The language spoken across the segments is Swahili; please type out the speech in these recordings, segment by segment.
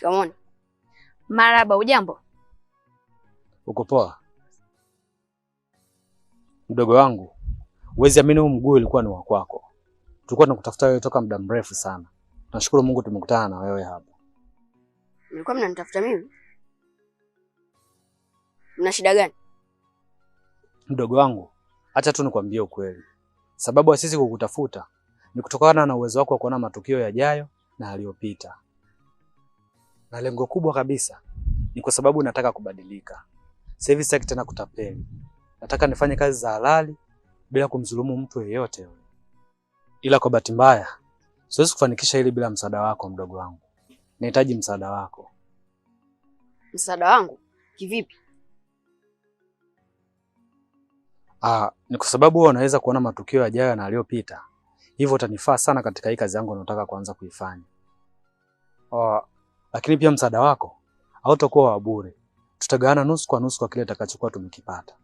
Shikamoo. Marahaba, ujambo? Uko poa? Mdogo wangu, huwezi amini huu mguu ulikuwa ni wa kwako. Tulikuwa tunakutafuta wewe toka muda mrefu sana. Nashukuru Mungu tumekutana na wewe hapa. Mlikuwa mnanitafuta mimi? Mna shida gani? Mdogo wangu, acha tu nikwambie ukweli. Sababu ya sisi kukutafuta ni kutokana na uwezo wako wa kuona matukio yajayo na yaliyopita. Na lengo kubwa kabisa ni kwa sababu nataka kubadilika. Sasa hivi sitaki tena kutapeli. Nataka nifanye kazi za halali bila kumdhulumu mtu yeyote yule. Ila kwa bahati mbaya siwezi kufanikisha hili bila msaada wako mdogo wangu. Nahitaji msaada wako. Msaada wangu? Kivipi? Ni kwa sababu wewe unaweza kuona matukio yajayo na yaliyopita. Hivyo utanifaa sana katika hii kazi yangu nataka kuanza kuifanya. Lakini pia msaada wako hautakuwa wa bure. Tutagawana nusu kwa nusu kwa kile tutakachokuwa tumekipata.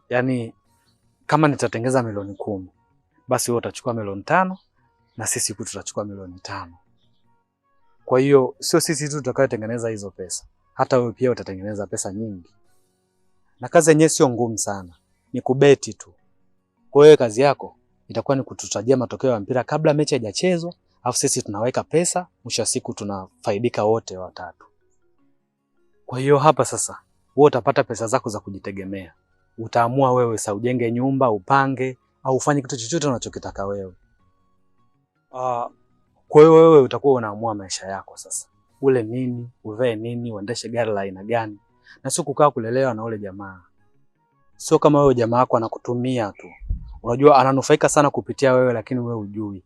Yaani kama nitatengeza milioni 10, basi wewe utachukua milioni 5 na sisi tutachukua milioni 5. Kwa hiyo sio sisi tu tutakayotengeneza hizo pesa. Hata wewe pia utatengeneza pesa nyingi. Na kazi yenyewe sio ngumu sana. Ni kubeti tu. Kwa hiyo kazi yako itakuwa ni kututajia matokeo ya mpira kabla mechi haijachezwa, alafu sisi tunaweka pesa, mwisho wa siku tunafaidika wote watatu. Kwa hiyo hapa sasa, wewe utapata pesa zako za kujitegemea. Utaamua wewe sasa ujenge nyumba, upange au ufanye kitu chochote unachokitaka wewe. Kwa hiyo wewe utakuwa unaamua maisha yako sasa. Ule nini, uvae nini, uendeshe gari la aina gani, na sio kukaa kulelewa na ule jamaa. Sio kama wewe jamaa wako anakutumia tu. Unajua ananufaika sana kupitia wewe lakini wewe hujui.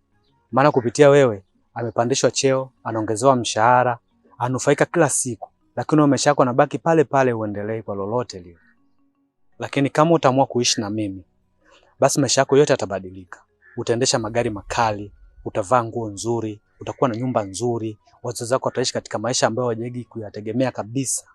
Maana kupitia wewe amepandishwa cheo, anaongezewa mshahara, anufaika kila siku. Lakini wewe maisha yako yanabaki pale pale uendelee kwa lolote lile. Lakini kama utaamua kuishi na mimi, basi maisha yako yote yatabadilika. Utaendesha magari makali, utavaa nguo nzuri, utakuwa na nyumba nzuri, wazazi wako wataishi katika maisha ambayo hawajawahi kuyategemea kabisa.